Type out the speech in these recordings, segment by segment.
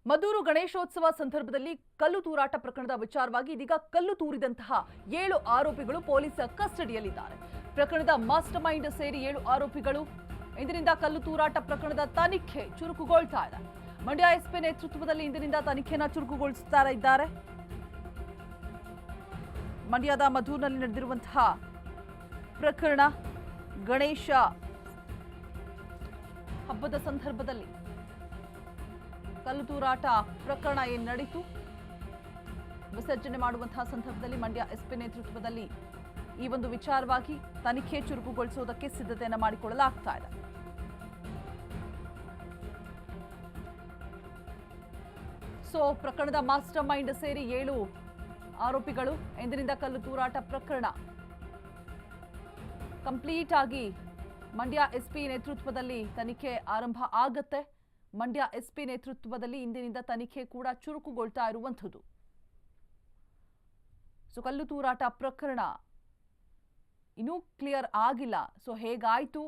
ಮದ್ದೂರು ಗಣೇಶೋತ್ಸವ ಸಂದರ್ಭದಲ್ಲಿ ಕಲ್ಲು ತೂರಾಟ ಪ್ರಕರಣದ ವಿಚಾರವಾಗಿ ಇದೀಗ ಕಲ್ಲು ತೂರಿದಂತಹ 7 ಆರೋಪಿಗಳು ಪೊಲೀಸ್ ಕಸ್ಟಡಿಯಲ್ಲಿದ್ದಾರೆ. ಪ್ರಕರಣದ ಮಾಸ್ಟರ್ ಮೈಂಡ್ ಸೇರಿ 7 ಆರೋಪಿಗಳು ಇಂದಿನಿಂದ ಕಲ್ಲು ತೂರಾಟ ಪ್ರಕರಣದ ತನಿಖೆ ಚುರುಕುಗೊಳ್ತಾ ಇದೆ. ಮಂಡ್ಯ ಎಸ್ಪಿ ನೇತೃತ್ವದಲ್ಲಿ ಇಂದಿನಿಂದ ತನಿಖೆಯನ್ನು ಚುರುಕುಗೊಳಿಸುತ್ತಾ ಇದ್ದಾರೆ. ಮಂಡ್ಯದ ಮದ್ದೂರಿನಲ್ಲಿ ನಡೆದಿರುವಂತಹ ಪ್ರಕರಣ ಗಣೇಶ ಹಬ್ಬದ ಸಂದರ್ಭದಲ್ಲಿ ಕಲ್ಲು ತೂರಾಟ ಪ್ರಕರಣ ಏನು ನಡೆಯಿತು, ವಿಸರ್ಜನೆ ಮಾಡುವಂತಹ ಸಂದರ್ಭದಲ್ಲಿ ಮಂಡ್ಯ ಎಸ್ಪಿ ನೇತೃತ್ವದಲ್ಲಿ ಈ ಒಂದು ವಿಚಾರವಾಗಿ ತನಿಖೆ ಚುರುಕುಗೊಳಿಸುವುದಕ್ಕೆ ಸಿದ್ಧತೆಯನ್ನು ಮಾಡಿಕೊಳ್ಳಲಾಗ್ತಾ ಇದೆ. ಪ್ರಕರಣದ ಮಾಸ್ಟರ್ ಮೈಂಡ್ ಸೇರಿ 7 ಆರೋಪಿಗಳು ಎಂದಿನಿಂದ ಕಲ್ಲು ತೂರಾಟ ಪ್ರಕರಣ ಕಂಪ್ಲೀಟ್ ಆಗಿ ಮಂಡ್ಯ ಎಸ್ಪಿ ನೇತೃತ್ವದಲ್ಲಿ ತನಿಖೆ ಆರಂಭ ಆಗತ್ತೆ. ಮಂಡ್ಯ ಎಸ್ಪಿ ನೇತೃತ್ವದಲ್ಲಿ ಇಂದಿನಿಂದ ತನಿಖೆ ಕೂಡ ಚುರುಕುಗೊಳ್ತಾ ಇರುವಂಥದ್ದು. ಕಲ್ಲು ತೂರಾಟ ಪ್ರಕರಣ ಇನ್ನೂ ಕ್ಲಿಯರ್ ಆಗಿಲ್ಲ. ಹೇಗಾಯ್ತು,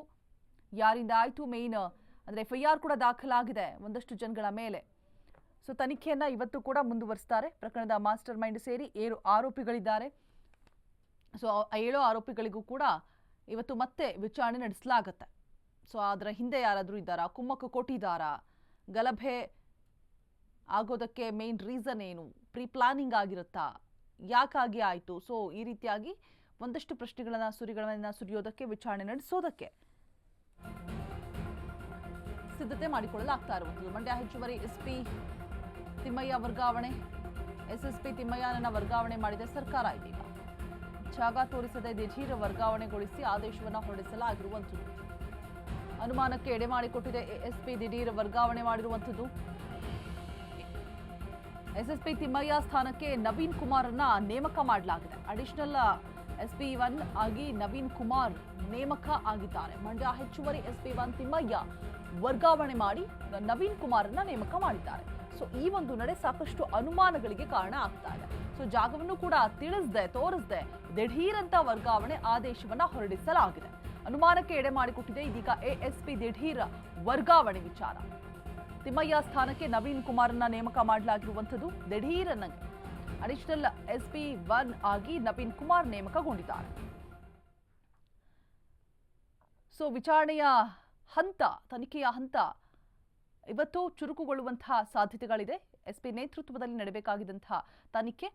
ಯಾರಿಂದ ಆಯ್ತು, ಮೇನ್ ಅಂದ್ರೆ FIR ಕೂಡ ದಾಖಲಾಗಿದೆ ಒಂದಷ್ಟು ಜನಗಳ ಮೇಲೆ. ತನಿಖೆಯನ್ನ ಇವತ್ತು ಕೂಡ ಮುಂದುವರಿಸ್ತಾರೆ. ಪ್ರಕರಣದ ಮಾಸ್ಟರ್ ಮೈಂಡ್ ಸೇರಿ 7 ಆರೋಪಿಗಳಿದ್ದಾರೆ. 7 ಆರೋಪಿಗಳಿಗೂ ಕೂಡ ಇವತ್ತು ಮತ್ತೆ ವಿಚಾರಣೆ ನಡೆಸಲಾಗುತ್ತೆ. ಅದರ ಹಿಂದೆ ಯಾರಾದರೂ ಇದ್ದಾರಾ, ಕುಮ್ಮಕ್ಕು ಕೊಟ್ಟಿದ್ದಾರಾ, ಗಲಭೆ ಆಗೋದಕ್ಕೆ ಮೇನ್ ರೀಸನ್ ಏನು, ಪ್ರೀ ಪ್ಲಾನಿಂಗ್ ಆಗಿರುತ್ತಾ, ಯಾಕಾಗಿ ಆಯಿತು, ಈ ರೀತಿಯಾಗಿ ಒಂದಷ್ಟು ಪ್ರಶ್ನೆಗಳನ್ನ ಸುರಿಯೋದಕ್ಕೆ, ವಿಚಾರಣೆ ನಡೆಸೋದಕ್ಕೆ ಸಿದ್ಧತೆ ಮಾಡಿಕೊಳ್ಳಲಾಗ್ತಾ ಇರುವಂಥದ್ದು. ಮಂಡ್ಯ ಹೆಚ್ಚುವರಿ ಎಸ್ಪಿ ತಿಮ್ಮಯ್ಯ ವರ್ಗಾವಣೆ, SSP ತಿಮ್ಮಯ್ಯನನ್ನ ವರ್ಗಾವಣೆ ಮಾಡಿದೆ ಸರ್ಕಾರ. ಇದೀಗ ಜಾಗ ತೋರಿಸದೆ ದಿಢೀರ್ ವರ್ಗಾವಣೆಗೊಳಿಸಿ ಆದೇಶವನ್ನ ಹೊರಡಿಸಲಾಗಿರುವಂಥದ್ದು. ಅನುಮಾನಕ್ಕೆ ಎಡೆ ಮಾಡಿಕೊಟ್ಟಿದೆ ASP ದಿಢೀರ್ ವರ್ಗಾವಣೆ ಮಾಡಿರುವಂಥದ್ದು. SSP ತಿಮ್ಮಯ್ಯ ಸ್ಥಾನಕ್ಕೆ ನವೀನ್ ಕುಮಾರ್ ಅನ್ನ ನೇಮಕ ಮಾಡಲಾಗಿದೆ. ಅಡಿಷನಲ್ SP1 ಆಗಿ ನವೀನ್ ಕುಮಾರ್ ನೇಮಕ ಆಗಿದ್ದಾರೆ. ಮಂಡ್ಯ ಹೆಚ್ಚುವರಿ SP1 ತಿಮ್ಮಯ್ಯ ವರ್ಗಾವಣೆ ಮಾಡಿ ನವೀನ್ ಕುಮಾರ್ ಅನ್ನ ನೇಮಕ ಮಾಡಿದ್ದಾರೆ. ಈ ಒಂದು ನಡೆ ಸಾಕಷ್ಟು ಅನುಮಾನಗಳಿಗೆ ಕಾರಣ ಆಗ್ತಾ ಇದೆ. ಜಾಗವನ್ನು ಕೂಡ ತೋರಿಸದೆ ದಿಢೀರ್ ಅಂತ ವರ್ಗಾವಣೆ ಆದೇಶವನ್ನ ಹೊರಡಿಸಲಾಗಿದೆ. ಅನುಮಾನಕ್ಕೆ ಎಡೆ ಮಾಡಿಕೊಟ್ಟಿದೆ ಇದೀಗ ASP ದಿಢೀರ್ ವರ್ಗಾವಣೆ ವಿಚಾರ. ತಿಮ್ಮಯ್ಯ ಸ್ಥಾನಕ್ಕೆ ನವೀನ್ ಕುಮಾರ್ನ ನೇಮಕ ಮಾಡಲಾಗಿರುವಂಥದ್ದು. ದಿಢೀರ್ ಅಡಿಷನಲ್ SP1 ಆಗಿ ನವೀನ್ ಕುಮಾರ್ ನೇಮಕಗೊಂಡಿದ್ದಾರೆ. ವಿಚಾರಣೆಯ ಹಂತ, ತನಿಖೆಯ ಹಂತ ಇವತ್ತು ಚುರುಕುಗೊಳ್ಳುವಂತಹ ಸಾಧ್ಯತೆಗಳಿದೆ. SP ನೇತೃತ್ವದಲ್ಲಿ ನಡೆಯಬೇಕಾಗಿದ್ದಂತಹ ತನಿಖೆ.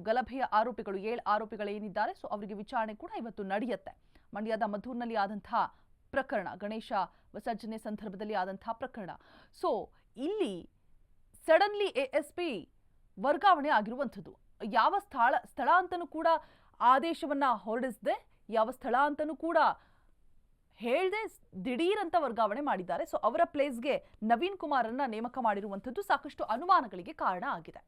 ಗಲಭೆಯ ಆರೋಪಿಗಳು 7 ಆರೋಪಿಗಳೇನಿದ್ದಾರೆ ಅವರಿಗೆ ವಿಚಾರಣೆ ಕೂಡ ಇವತ್ತು ನಡೆಯುತ್ತೆ. ಮಂಡ್ಯದ ಮದ್ದೂರಿನಲ್ಲಿ ಆದಂತಹ ಪ್ರಕರಣ, ಗಣೇಶ ವಿಸರ್ಜನೆ ಸಂದರ್ಭದಲ್ಲಿ ಆದಂತಹ ಪ್ರಕರಣ. ಇಲ್ಲಿ ಸಡನ್ಲಿ ASP ವರ್ಗಾವಣೆ ಆಗಿರುವಂಥದ್ದು. ಯಾವ ಸ್ಥಳ ಅಂತನೂ ಕೂಡ ಆದೇಶವನ್ನ ಹೊರಡಿಸದೆ, ಯಾವ ಸ್ಥಳ ಅಂತನೂ ಕೂಡ ಹೇಳದೆ ದಿಢೀರ್ ಅಂತ ವರ್ಗಾವಣೆ ಮಾಡಿದ್ದಾರೆ. ಅವರ ಪ್ಲೇಸ್ಗೆ ನವೀನ್ ಕುಮಾರ್ ಅನ್ನ ನೇಮಕ ಮಾಡಿರುವಂಥದ್ದು ಸಾಕಷ್ಟು ಅನುಮಾನಗಳಿಗೆ ಕಾರಣ ಆಗಿದೆ.